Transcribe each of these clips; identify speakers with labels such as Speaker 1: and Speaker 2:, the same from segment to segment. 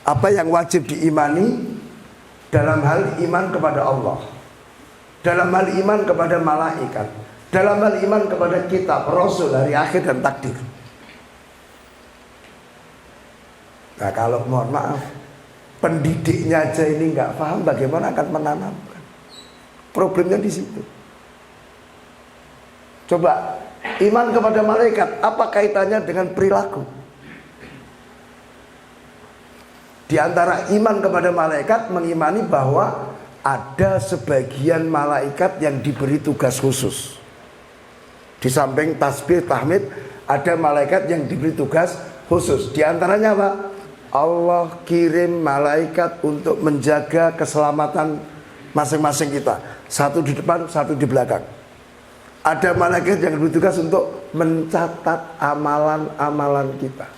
Speaker 1: Apa yang wajib diimani dalam hal iman kepada Allah, dalam hal iman kepada malaikat, dalam hal iman kepada kitab, rasul, hari akhir dan takdir. Nah kalau mohon maaf pendidiknya aja ini nggak paham, bagaimana akan menanamkan? Problemnya di situ. Coba iman kepada malaikat, apa kaitannya dengan perilaku? Di antara iman kepada malaikat, mengimani bahwa ada sebagian malaikat yang diberi tugas khusus. Di samping tasbih, tahmid, ada malaikat yang diberi tugas khusus. Di antaranya apa? Allah kirim malaikat untuk menjaga keselamatan masing-masing kita. Satu di depan, satu di belakang. Ada malaikat yang bertugas untuk mencatat amalan-amalan kita.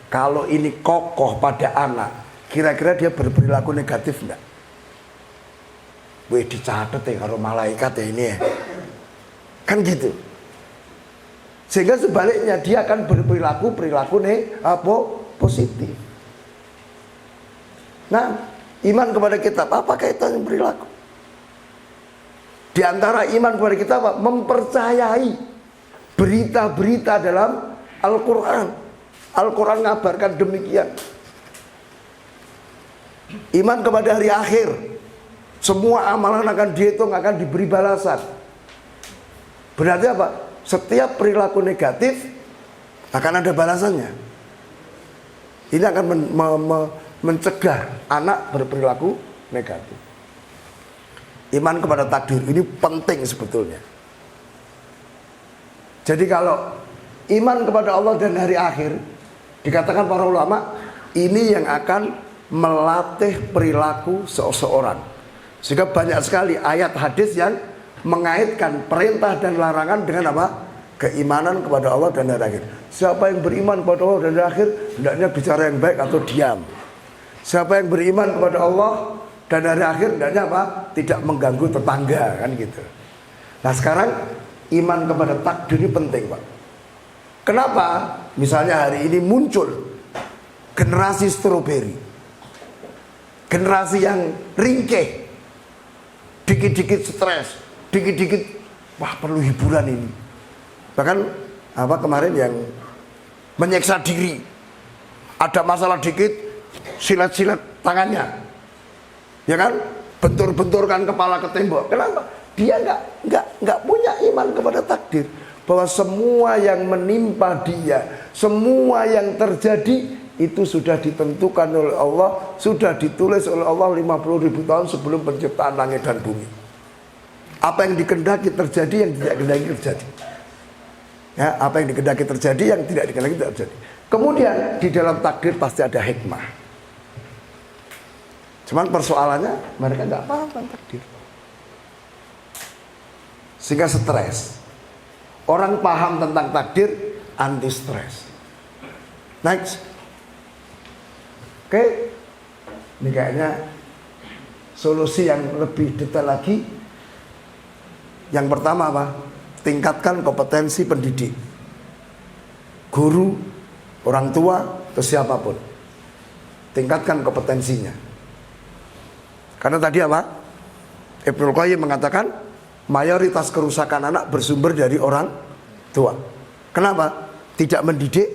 Speaker 1: Kalau ini kokoh pada anak, kira-kira dia berperilaku negatif enggak? Wih, dicatat ya kalau malaikat ya ini ya. Kan gitu. Sehingga sebaliknya dia akan berperilaku positif. Nah, iman kepada kitab, apa kaitannya perilaku? Di antara iman kepada kitab apa? Mempercayai berita-berita dalam Al-Quran. Al-Quran ngabarkan demikian. Iman kepada hari akhir, semua amalan akan dihitung, akan diberi balasan. Berarti apa? Setiap perilaku negatif akan ada balasannya. Ini akan mencegah anak berperilaku negatif. Iman kepada takdir ini penting sebetulnya. Jadi kalau iman kepada Allah dan hari akhir, dikatakan para ulama, ini yang akan melatih perilaku seseorang. Sehingga banyak sekali ayat hadis yang mengaitkan perintah dan larangan dengan apa? Keimanan kepada Allah dan hari akhir. Siapa yang beriman kepada Allah dan hari akhir, hendaknya bicara yang baik atau diam. Siapa yang beriman kepada Allah dan hari akhir, hendaknya apa? Tidak mengganggu tetangga, kan gitu. Nah sekarang iman kepada takdir ini penting, Pak. Kenapa? Misalnya hari ini muncul generasi stroberi, generasi yang ringkih, dikit-dikit stres, dikit-dikit wah perlu hiburan ini. Bahkan apa kemarin yang menyiksa diri, ada masalah dikit silat-silat tangannya, ya kan, bentur-benturkan kepala ke tembok. Kenapa? Dia nggak punya iman kepada takdir, bahwa semua yang menimpa dia, semua yang terjadi itu sudah ditentukan oleh Allah, sudah ditulis oleh Allah 50.000 tahun sebelum penciptaan langit dan bumi. Apa yang dikehendaki terjadi, yang tidak dikehendaki terjadi. Ya, apa yang dikehendaki terjadi, yang tidak dikehendaki tidak terjadi. Kemudian di dalam takdir pasti ada hikmah. Cuman persoalannya mereka nggak paham tentang takdir, sehingga stres. Orang paham tentang takdir, anti stres. Next. Oke, ini kayaknya solusi yang lebih detail lagi. Yang pertama apa? Tingkatkan kompetensi pendidik, guru, orang tua, atau siapapun. Tingkatkan kompetensinya. Karena tadi apa? Ibnul Qayyim mengatakan mayoritas kerusakan anak bersumber dari orang tua. Kenapa? Tidak mendidik.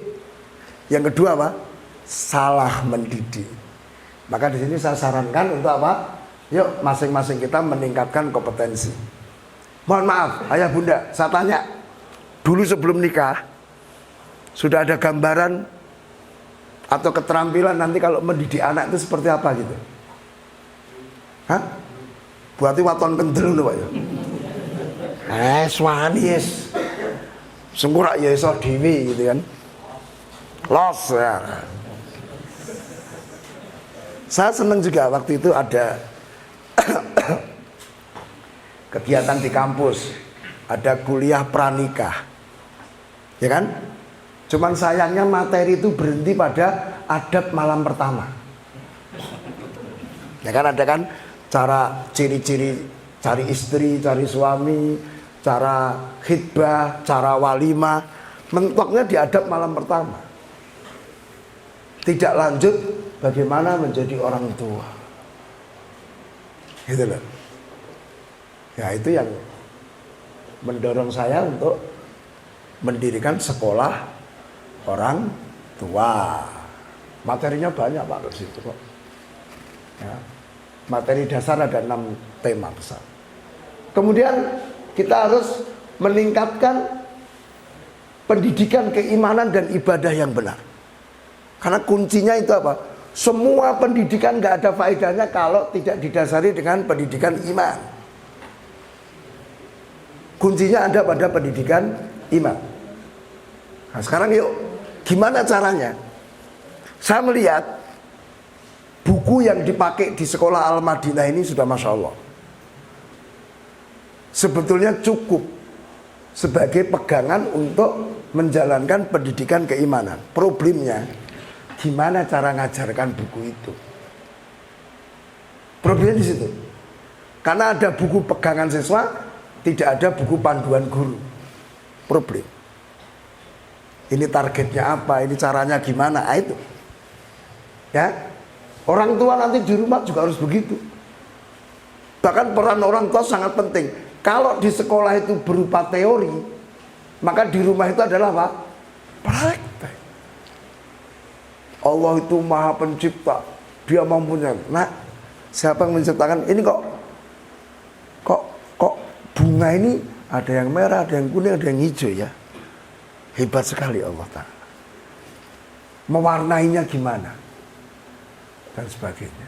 Speaker 1: Yang kedua apa? Salah mendidik. Maka di sini saya sarankan untuk apa? Yuk masing-masing kita meningkatkan kompetensi. Mohon maaf, ayah bunda, saya tanya, dulu sebelum nikah sudah ada gambaran atau keterampilan nanti kalau mendidik anak itu seperti apa gitu? Hah? Buati waton kendel lho Pak ya. Swani yes. Sengkurak ya iso dhewe gitu kan. Los ya. Saya senang juga waktu itu ada kegiatan di kampus, ada kuliah pranikah, ya kan? Cuman sayangnya materi itu berhenti pada adab malam pertama. Ya kan, ada kan cara ciri-ciri cari istri, cari suami, cara khitbah, cara walimah, mentoknya di adab malam pertama. Tidak lanjut bagaimana menjadi orang tua. Gitu loh. Ya itu yang mendorong saya untuk mendirikan sekolah orang tua. Materinya banyak Pak di situ kok. Ya. Materi dasar ada 6 tema besar. Kemudian kita harus meningkatkan pendidikan keimanan dan ibadah yang benar. Karena kuncinya itu apa? Semua pendidikan gak ada faedahnya kalau tidak didasari dengan pendidikan iman. Kuncinya ada pada pendidikan iman. Nah sekarang yuk, gimana caranya? Saya melihat buku yang dipakai di sekolah Al-Madinah ini sudah Masya Allah, sebetulnya cukup sebagai pegangan untuk menjalankan pendidikan keimanan. Problemnya, gimana cara ngajarkan buku itu? Problemnya di situ. Karena ada buku pegangan siswa, tidak ada buku panduan guru. Problem. Ini targetnya apa? Ini caranya gimana? Ah, itu. Ya, orang tua nanti di rumah juga harus begitu. Bahkan peran orang tua sangat penting. Kalau di sekolah itu berupa teori, maka di rumah itu adalah apa? Praktek. Allah itu Maha Pencipta, Dia mampunya. Nah, siapa yang menciptakan ini kok bunga ini ada yang merah, ada yang kuning, ada yang hijau ya. Hebat sekali Allah Ta'ala. Mewarnainya gimana? Dan sebagainya.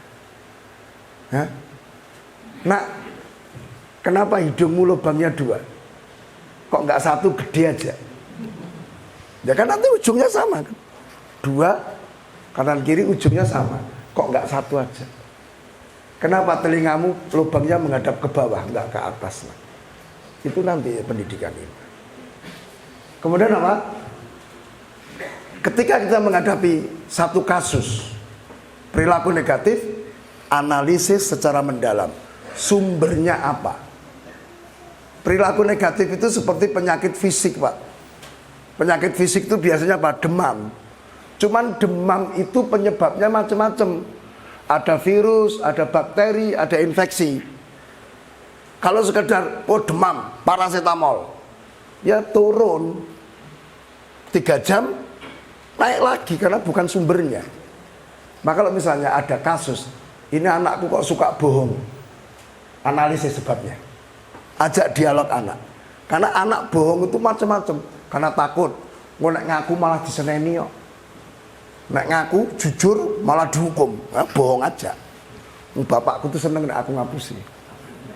Speaker 1: Ya? Nah, kenapa hidungmu lubangnya 2? Kok nggak 1 gede aja? Ya kan nanti ujungnya sama kan? 2 kanan kiri ujungnya sama. Kok nggak 1 aja? Kenapa telingamu lubangnya menghadap ke bawah, nggak ke atas? Nah, itu nanti pendidikan ini. Kemudian apa? Ketika kita menghadapi satu kasus perilaku negatif, analisis secara mendalam. Sumbernya apa? Perilaku negatif itu seperti penyakit fisik Pak. Penyakit fisik itu biasanya apa? Demam. Cuman demam itu penyebabnya macam-macam. Ada virus, ada bakteri, ada infeksi. Kalau sekedar demam, paracetamol, ya turun 3 jam, naik lagi karena bukan sumbernya. Maka kalau misalnya ada kasus, ini anakku kok suka bohong, analisis sebabnya. Ajak dialog anak. Karena anak bohong itu macam-macam. Karena takut, nek ngaku malah diseneni kok. Nek ngaku jujur malah dihukum. Nah, bohong aja. Bapakku tuh seneng nek aku ngapusi.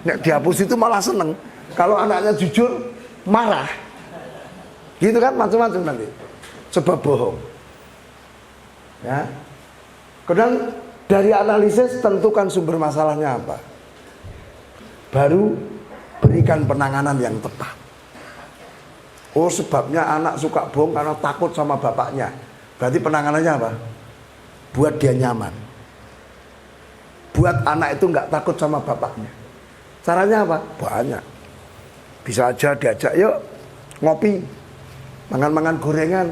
Speaker 1: Nek dihapus itu malah seneng. Kalau anaknya jujur marah. Gitu kan macam-macam nanti. Coba bohong. Ya. Kemudian dari analisis tentukan sumber masalahnya apa. Baru berikan penanganan yang tepat. Oh sebabnya anak suka bohong karena takut sama bapaknya. Berarti penanganannya apa? Buat dia nyaman. Buat anak itu nggak takut sama bapaknya. Caranya apa? Banyak. Bisa aja diajak yuk ngopi, mangan-mangan gorengan,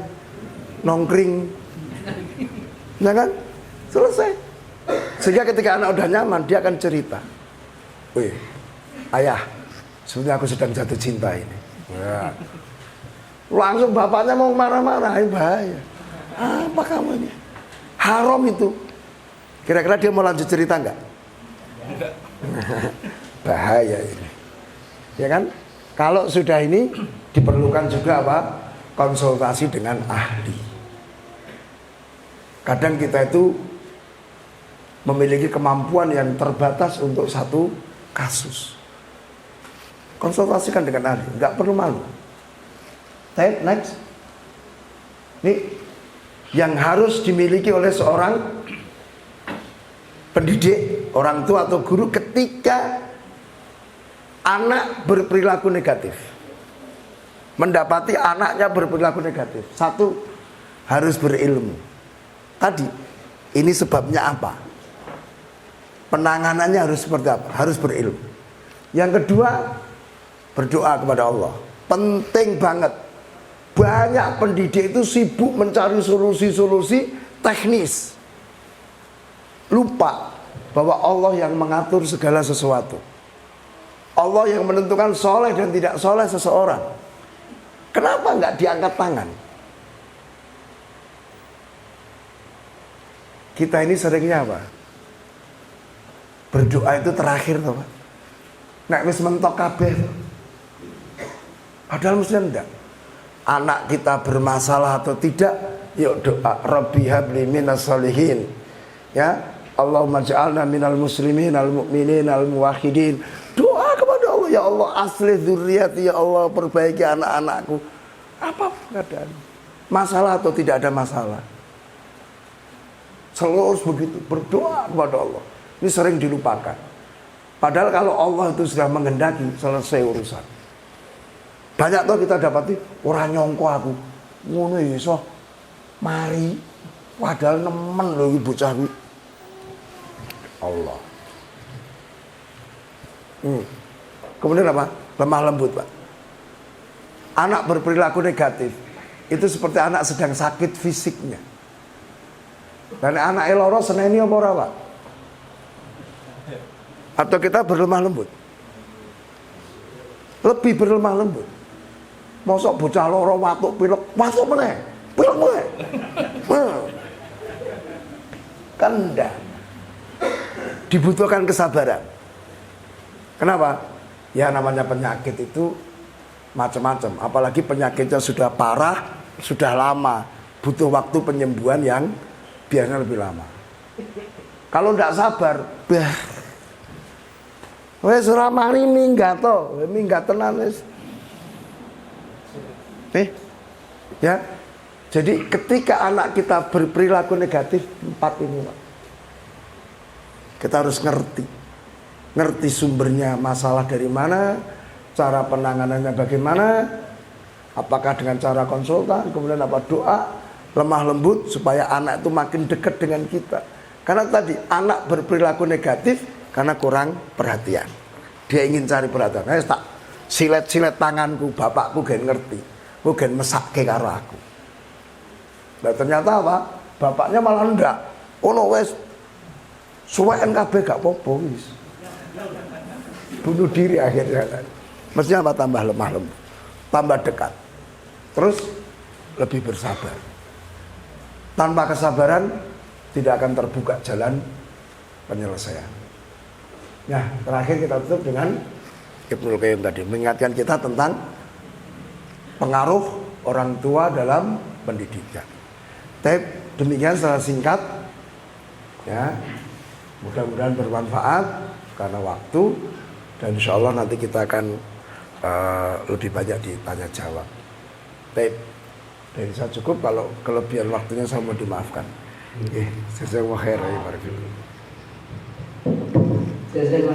Speaker 1: nongkring, ya kan? Selesai. Sehingga ketika anak udah nyaman, dia akan cerita. Wih, ayah, sebenarnya aku sedang jatuh cinta ini. Ya. Langsung bapaknya mau marah-marah, bahaya. Apa kamu ini? Haram itu. Kira-kira dia mau lanjut cerita enggak? Bahaya ini. Ya kan? Kalau sudah ini diperlukan juga apa? Konsultasi dengan ahli. Kadang kita itu memiliki kemampuan yang terbatas untuk satu kasus. Konsultasikan dengan ahli, nggak perlu malu. Next. Ini yang harus dimiliki oleh seorang pendidik, orang tua atau guru ketika anak berperilaku negatif. Mendapati anaknya berperilaku negatif. 1, harus berilmu. Tadi, ini sebabnya apa? Penanganannya harus seperti apa? Harus berilmu. Yang kedua, berdoa kepada Allah. Penting banget. Banyak pendidik itu sibuk mencari solusi-solusi teknis. lupa bahwa Allah yang mengatur segala sesuatu. Allah yang menentukan soleh dan tidak soleh seseorang. Kenapa nggak diangkat tangan? Kita ini seringnya apa? Berdoa itu terakhir tuh, Pak. Nek wis mentok kabeh. Padahal mestinya enggak. Anak kita bermasalah atau tidak, yuk doa Rabbi habli minas solihin. Ya, Allahumma ja'alna minal muslimin al mu'minin al muwahhidin. Doa kepada Allah, ya Allah aslih dzurriyyati, ya Allah perbaiki anak-anakku. Apa keadaan? Masalah atau tidak ada masalah? Selalu begitu berdoa kepada Allah. Ini sering dilupakan. Padahal kalau Allah itu sudah menghendaki, selesai urusan. Banyak tuh kita dapati orang nyongko aku. Ngono iso. Mari. Padahal nemen lho iki bocah kuwi. Allah. Kemudian apa? Lemah lembut, Pak. Anak berperilaku negatif itu seperti anak sedang sakit fisiknya. Dan anak eloro seneni apa ora, Pak? Atau kita berlemah lembut? Lebih berlemah lembut. Mosok bocah loro watuk pilek, watuk meneh. Pilek meneh. Kan enggak. Dibutuhkan kesabaran. Kenapa? Ya namanya penyakit itu macam-macam. Apalagi penyakitnya sudah parah, sudah lama, butuh waktu penyembuhan yang biasanya lebih lama. Kalau tidak sabar, wes ora mari minggat to, minggat tenan wis. Ya. Jadi ketika anak kita berperilaku negatif, 4 ini, Pak. Kita harus ngerti sumbernya masalah dari mana, cara penanganannya bagaimana, apakah dengan cara konsultan, kemudian apa doa, lemah lembut supaya anak itu makin dekat dengan kita. Karena tadi anak berperilaku negatif karena kurang perhatian. Dia ingin cari perhatian. Tak silet-silet tanganku, bapakku gen ngerti, ku gen mesake karo aku. Nah ternyata apa? Bapaknya malah ndak. Ono wes suweken kabeh gak apa-apa wis. Bunuh diri akhirnya kan. Mestinya apa? Tambah lemah lembut, tambah dekat, terus lebih bersabar. Tanpa kesabaran tidak akan terbuka jalan penyelesaian. Nah, terakhir kita tutup dengan Ibnul Qayyim tadi mengingatkan kita tentang pengaruh orang tua dalam pendidikan. Tapi demikian secara singkat, ya, mudah-mudahan bermanfaat karena waktu, dan insya Allah nanti kita akan lebih banyak ditanya jawab. Baik, dari saya cukup. Kalau kelebihan waktunya saya mau dimaafkan. Jazakumullah khairan.